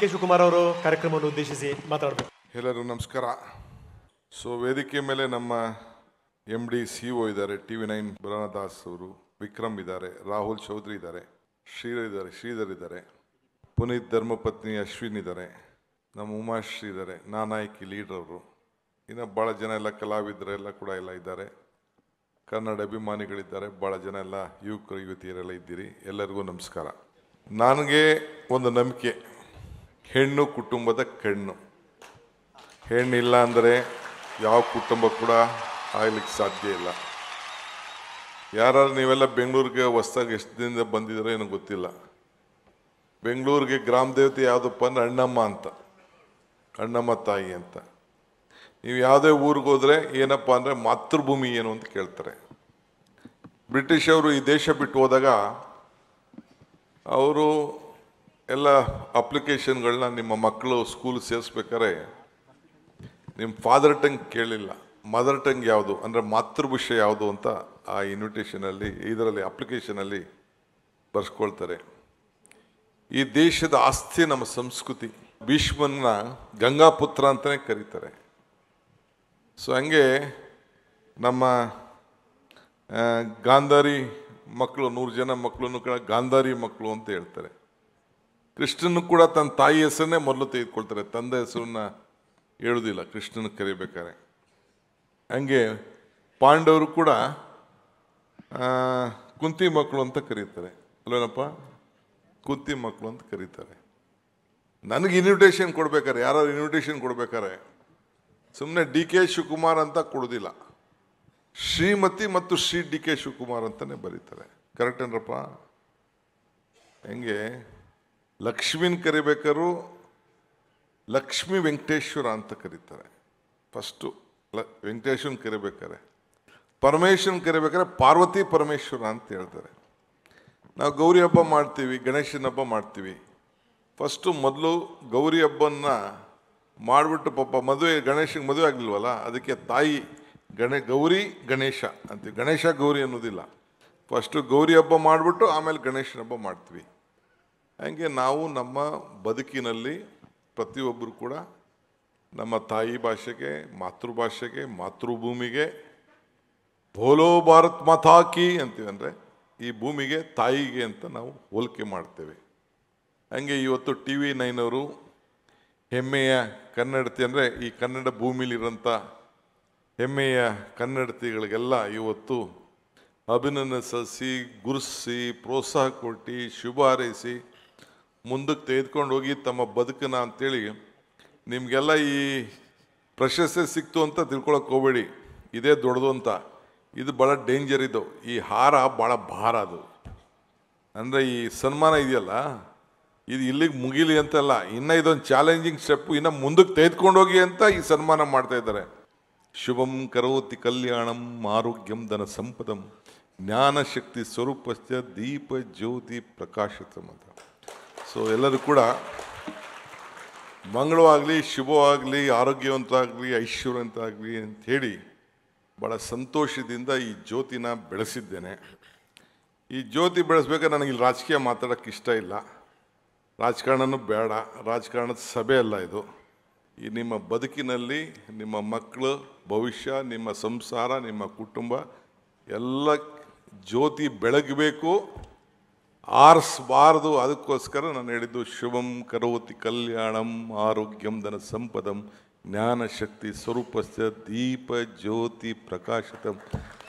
K Shivakumar ಅವರು ಕಾರ್ಯಕ್ರಮವನ್ನು ಉದ್ದೇಶಿಸಿ ಮಾತಾಡಬೇಕು. ಎಲ್ಲರಿಗೂ ನಮಸ್ಕಾರ. ವೇದಿಕೆ ಮೇಲೆ ನಮ್ಮ MD CEO ಇದ್ದಾರೆ, TV9 ಬರನದಾಸ್ ಅವರು, ವಿಕ್ರಮ್ ಇದ್ದಾರೆ, ರಾಹುಲ್ ಚೌಧರಿ ಇದ್ದಾರೆ, ಶ್ರೀಧರ್ ಇದ್ದಾರೆ, ಪುನೀತ್ ಧರ್ಮಪತ್ನಿ ಅಶ್ವಿನ್ ಇದ್ದಾರೆ, ನಮ್ಮ ಉಮಾಶ್ರೀ ಇದ್ದಾರೆ, ನಾನಾಯ್ಕಿ ಲೀಡರ್ ಅವರು, ಇನ್ನು ಭಾಳ ಜನ ಎಲ್ಲ ಕಲಾವಿದರೆಲ್ಲ ಕೂಡ ಎಲ್ಲ ಇದ್ದಾರೆ, ಕನ್ನಡ ಅಭಿಮಾನಿಗಳಿದ್ದಾರೆ, ಭಾಳ ಜನ ಎಲ್ಲ ಯುವಕರು ಯುವತಿಯರೆಲ್ಲ ಇದ್ದೀರಿ. ಎಲ್ಲರಿಗೂ ನಮಸ್ಕಾರ. ನನಗೆ ಒಂದು ನಂಬಿಕೆ, ಹೆಣ್ಣು ಕುಟುಂಬದ ಕಣ್ಣು. ಹೆಣ್ಣಿಲ್ಲ ಅಂದರೆ ಯಾವ ಕುಟುಂಬ ಕೂಡ ಆಗ್ಲಿಕ್ಕೆ ಸಾಧ್ಯ ಇಲ್ಲ. ಯಾರು ನೀವೆಲ್ಲ ಬೆಂಗಳೂರಿಗೆ ಹೊಸ್ದಾಗಿ ಎಷ್ಟು ದಿನದಿಂದ ಬಂದಿದ್ದೀರೋ ಏನೋ ಗೊತ್ತಿಲ್ಲ. ಬೆಂಗಳೂರಿಗೆ ಗ್ರಾಮ ದೇವತೆ ಯಾವುದಪ್ಪ ಅಂದರೆ ಅಣ್ಣಮ್ಮ ಅಂತ, ಅಣ್ಣಮ್ಮ ತಾಯಿ ಅಂತ. ನೀವು ಯಾವುದೇ ಊರಿಗೆ ಹೋದರೆ ಏನಪ್ಪ ಅಂದರೆ ಮಾತೃಭೂಮಿ ಏನು ಅಂತ ಕೇಳ್ತಾರೆ. ಬ್ರಿಟಿಷ್ ಅವರು ಈ ದೇಶ ಬಿಟ್ಟು ಹೋದಾಗ ಅವರು ಎಲ್ಲ ಅಪ್ಲಿಕೇಶನ್ಗಳನ್ನ ನಿಮ್ಮ ಮಕ್ಕಳು ಸ್ಕೂಲ್ ಸೇರಿಸ್ಬೇಕಾದ್ರೆ ನಿಮ್ಮ ಫಾದರ್ ಟಂಗ್ ಕೇಳಿಲ್ಲ, ಮದರ್ ಟಂಗ್ ಯಾವುದು ಅಂದರೆ ಮಾತೃಭಾಷೆ ಯಾವುದು ಅಂತ ಆ ಇನ್ವಿಟೇಷನಲ್ಲಿ ಇದರಲ್ಲಿ ಅಪ್ಲಿಕೇಶನಲ್ಲಿ ಬರ್ಸ್ಕೊಳ್ತಾರೆ. ಈ ದೇಶದ ಆಸ್ತಿ ನಮ್ಮ ಸಂಸ್ಕೃತಿ. ಭೀಷ್ಮನ್ನ ಗಂಗಾಪುತ್ರ ಅಂತಲೇ ಕರೀತಾರೆ. ಹಂಗೆ ನಮ್ಮ ಗಾಂಧಾರಿ ಮಕ್ಕಳು 100 ಜನ ಮಕ್ಕಳನ್ನು ಕೂಡ ಗಾಂಧಾರಿ ಮಕ್ಕಳು ಅಂತ ಹೇಳ್ತಾರೆ. ಕೃಷ್ಣನು ಕೂಡ ತನ್ನ ತಾಯಿ ಹೆಸರನ್ನೇ ಮೊದಲು ತೆಗೆದುಕೊಳ್ತಾರೆ, ತಂದೆ ಹೆಸರನ್ನ ಹೇಳೋದಿಲ್ಲ ಕೃಷ್ಣನ ಕರಿಬೇಕಾರೆ. ಹಂಗೆ ಪಾಂಡವರು ಕೂಡ ಕುಂತಿ ಮಕ್ಕಳು ಅಂತ ಕರೀತಾರೆ ಅಲ್ವೇನಪ್ಪ, ಕುಂತಿ ಮಕ್ಕಳು ಅಂತ ಕರೀತಾರೆ. ನನಗೆ ಇನ್ವಿಟೇಷನ್ ಕೊಡ್ಬೇಕಾರೆ, ಯಾರು ಇನ್ವಿಟೇಷನ್ ಕೊಡ್ಬೇಕಾರೆ ಸುಮ್ಮನೆ DK ಶಿವಕುಮಾರ್ ಅಂತ ಕೊಡೋದಿಲ್ಲ, ಶ್ರೀಮತಿ ಮತ್ತು ಶ್ರೀ DK ಶಿವಕುಮಾರ್ ಅಂತಲೇ ಬರೀತಾರೆ. ಕರೆಕ್ಟ್ ಏನ್ರಪ್ಪ? ಹೆಂಗೆ ಲಕ್ಷ್ಮೀನ ಕರಿಬೇಕಾದ್ರು ಲಕ್ಷ್ಮೀ ವೆಂಕಟೇಶ್ವರ ಅಂತ ಕರೀತಾರೆ ಫಸ್ಟು. ವೆಂಕಟೇಶ್ವರನ್ ಕರಿಬೇಕಾರೆ, ಪರಮೇಶ್ವರನ್ ಕರಿಬೇಕಾದ್ರೆ ಪಾರ್ವತಿ ಪರಮೇಶ್ವರ ಅಂತ ಹೇಳ್ತಾರೆ. ನಾವು ಗೌರಿ ಹಬ್ಬ ಮಾಡ್ತೀವಿ, ಗಣೇಶನ ಹಬ್ಬ ಮಾಡ್ತೀವಿ. ಫಸ್ಟು ಮೊದಲು ಗೌರಿ ಹಬ್ಬನ ಮಾಡಿಬಿಟ್ಟು ಪಾಪ ಗಣೇಶನಿಗೆ ಮದುವೆ ಆಗಲಿಲ್ವಲ್ಲ, ಅದಕ್ಕೆ ತಾಯಿ ಗೌರಿ ಗಣೇಶ ಅಂತೀವಿ. ಗಣೇಶ ಗೌರಿ ಅನ್ನೋದಿಲ್ಲ, ಫಸ್ಟು ಗೌರಿ ಹಬ್ಬ ಮಾಡಿಬಿಟ್ಟು ಆಮೇಲೆ ಗಣೇಶನ ಹಬ್ಬ ಮಾಡ್ತೀವಿ. ಹಾಗೆ ನಾವು ನಮ್ಮ ಬದುಕಿನಲ್ಲಿ ಪ್ರತಿಯೊಬ್ಬರು ಕೂಡ ನಮ್ಮ ತಾಯಿ ಭಾಷೆಗೆ, ಮಾತೃಭಾಷೆಗೆ, ಮಾತೃಭೂಮಿಗೆ ಬೋಲೋ ಭಾರತ್ ಮಾತಾ ಕಿ ಅಂತೀವಿ. ಅಂದರೆ ಈ ಭೂಮಿಗೆ, ತಾಯಿಗೆ ಅಂತ ನಾವು ಹೋಲಿಕೆ ಮಾಡ್ತೇವೆ. ಹಾಗೆ ಇವತ್ತು TV9 ಅವರು ಹೆಮ್ಮೆಯ ಕನ್ನಡತಿ, ಅಂದರೆ ಈ ಕನ್ನಡ ಭೂಮಿಲಿರೋಂಥ ಹೆಮ್ಮೆಯ ಕನ್ನಡತಿಗಳಿಗೆಲ್ಲ ಇವತ್ತು ಅಭಿನಂದಿಸಿ, ಗುರುಸಿ, ಪ್ರೋತ್ಸಾಹ ಕೊಟ್ಟು, ಶುಭ ಹಾರೈಸಿ ಮುಂದಕ್ಕೆ ತೆಗೆದುಕೊಂಡು ಹೋಗಿ ತಮ್ಮ ಬದುಕನ್ನ ಅಂತೇಳಿ ನಿಮಗೆಲ್ಲ ಈ ಪ್ರಶಸ್ತಿ ಸಿಕ್ತು ಅಂತ ತಿಳ್ಕೊಳಕ್ಕೆ ಹೋಗಬೇಡಿ, ಇದೇ ದೊಡ್ಡದು ಅಂತ. ಇದು ಭಾಳ ಡೇಂಜರ್. ಇದು ಈ ಹಾರ ಭಾಳ ಭಾರ. ಅದು ಅಂದರೆ ಈ ಸನ್ಮಾನ ಇದೆಯಲ್ಲ, ಇದು ಇಲ್ಲಿಗೆ ಮುಗಿಲಿ ಅಂತಲ್ಲ, ಇನ್ನು ಇದೊಂದು ಚಾಲೆಂಜಿಂಗ್ ಸ್ಟೆಪ್ಪು, ಇನ್ನು ಮುಂದಕ್ಕೆ ತೆಗೆದುಕೊಂಡು ಹೋಗಿ ಅಂತ ಈ ಸನ್ಮಾನ ಮಾಡ್ತಾ ಇದ್ದಾರೆ. ಶುಭಂ ಕರೋತಿ ಕಲ್ಯಾಣಂ ಆರೋಗ್ಯಂ ಧನ ಸಂಪದಂ ಜ್ಞಾನಶಕ್ತಿ ಸ್ವರೂಪಶ್ಚ ದೀಪ ಜ್ಯೋತಿ ಪ್ರಕಾಶಿತಂ ಅಂತ. ಎಲ್ಲರೂ ಕೂಡ ಮಂಗಳವಾಗಲಿ, ಶುಭವಾಗಲಿ, ಆರೋಗ್ಯವಂತರಾಗಲಿ, ಐಶ್ವರ್ಯವಂತರಾಗಲಿ ಅಂಥೇಳಿ ಭಾಳ ಸಂತೋಷದಿಂದ ಈ ಜ್ಯೋತಿನ ಬೆಳೆಸಿದ್ದೇನೆ. ಈ ಜ್ಯೋತಿ ಬೆಳೆಸ್ಬೇಕಾದ್ರೆ ನನಗೆ ಇಲ್ಲಿ ರಾಜಕೀಯ ಮಾತಾಡೋಕ್ಕೆ ಇಷ್ಟ ಇಲ್ಲ, ರಾಜಕಾರಣನೂ ಬೇಡ, ರಾಜಕಾರಣದ ಸಭೆ ಅಲ್ಲ ಇದು. ಈ ನಿಮ್ಮ ಬದುಕಿನಲ್ಲಿ ನಿಮ್ಮ ಮಕ್ಕಳು ಭವಿಷ್ಯ, ನಿಮ್ಮ ಸಂಸಾರ, ನಿಮ್ಮ ಕುಟುಂಬ ಎಲ್ಲ ಜ್ಯೋತಿ ಬೆಳಗಬೇಕು, ಆರಿಸಬಾರ್ದು. ಅದಕ್ಕೋಸ್ಕರ ನಾನು ಹೇಳಿದ್ದು ಶುಭಂ ಕರೋತಿ ಕಲ್ಯಾಣಂ ಆರೋಗ್ಯಂ ಧನ ಸಂಪದಂ ಜ್ಞಾನಶಕ್ತಿ ಸ್ವರೂಪಶ್ಚ ದೀಪ ಜ್ಯೋತಿ ಪ್ರಕಾಶಿತಂ.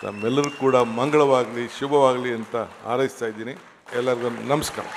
ನಮ್ಮೆಲ್ಲರೂ ಕೂಡ ಮಂಗಳವಾಗಲಿ, ಶುಭವಾಗಲಿ ಅಂತ ಹಾರೈಸ್ತಾ ಇದ್ದೀನಿ. ಎಲ್ಲರಿಗೂ ನಮಸ್ಕಾರ.